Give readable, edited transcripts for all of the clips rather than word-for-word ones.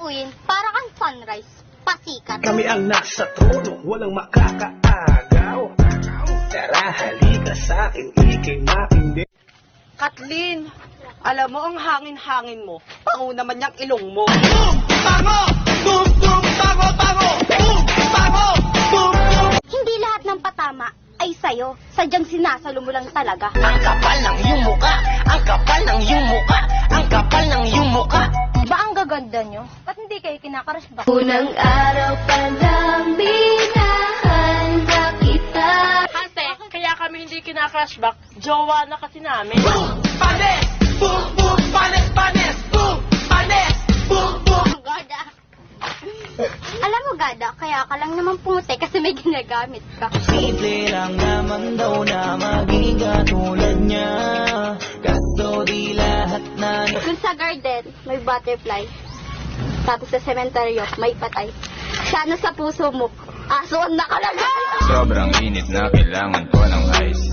Bituin para kang sunrise, pasikat. Kami ang nasa trono, walang makakaagaw. Tara, halika sa'kin, ikay matindi. Kathleen, alam mo ang hangin-hangin mo. Pango naman yung ilong mo. Boom! Pango! Boom! Boom! Pango! Pango! Boom! Pango! Boom! Boom! Hindi lahat ng patama ay sayo. Sadyang sinasalo mo lang talaga. Ang kapal ng iyong muka, ang kapal ng iyong muka, ang kapal ng iyong muka. Ba ang gaganda nyo? Ba't hindi kayo kinakarush ba? Unang araw pa lang binahanda kita. Ate, kaya kami hindi kinakrushback. Jowa na kasi namin. Boom! Panes! Boom! Boom! Panes! Panes! Boom! Panes! Boom! Boom! Gada. Alam mo, Gada, kaya ka lang naman pumuti kasi may ginagamit ka. Simple lang naman daw na maging katulad niya. Kaso di lahat na Kung sa garden, may butterfly. Tapos sa sementeryo, may patay. Sana sa puso mo, aso ang nakalagay. Sobrang init na kailangan ko ng ice.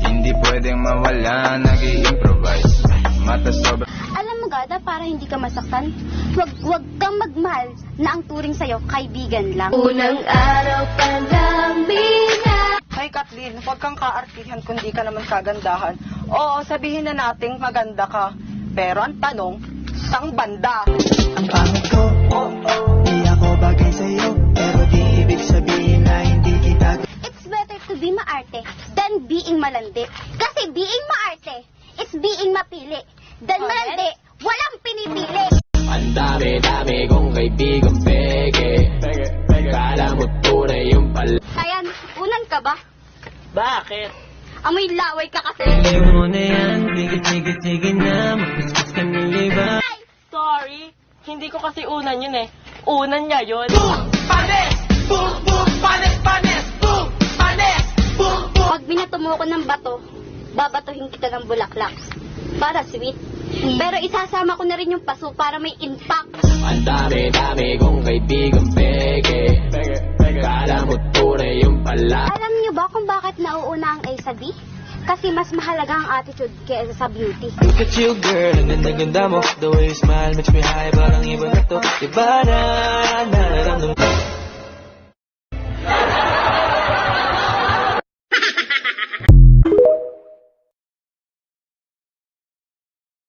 Hindi pwedeng mawala, nag-i-improvise. Mata sobrang... Alam mo, Gada, para hindi ka masaktan, wag kang magmahal na ang turing sa'yo, kaibigan lang. Unang araw pa lang binahanda. Ay, Kathleen, huwag kang kaartihan kung di ka naman kagandahan. Oo, sabihin na nating maganda ka. Pero ang tanong, sang banda? ang pangit ko. Di ako bagay sa'yo, pero di ibig sabihin na hindi kita. It's better to be maarte than being malandi. Kasi being maarte is being mapili. Then malandi, walang pinipili. Ang dami-dami kong kaibigang peke. Kala mo tunay yung pala. Ayan, unan ka ba? Bakit? Amoy laway ka kasi. mo na yan, tigit-tigit na, magpuskus ka ng iba. Sorry, hindi ko kasi unan yun eh. Unan niya yun. Boom! Panes! Boom! Boom! Panes! Panes! Boom! Panes! Boom! Boom! Pag binato mo ko ng bato, babatuhin kita ng bulaklak. Para sweet. Pero isasama ko na rin yung paso para may impact. Ang dami-dami kong kaibigang peke. Kala mo tunay yung pala. Alam niyo ba kung bakit nauuna ang A sa B? Kasi mas mahalaga ang attitude kaysa sa beauty. Look at you girl, ang ganda-ganda mo. The way you smile makes me high, parang iba na to. Diba na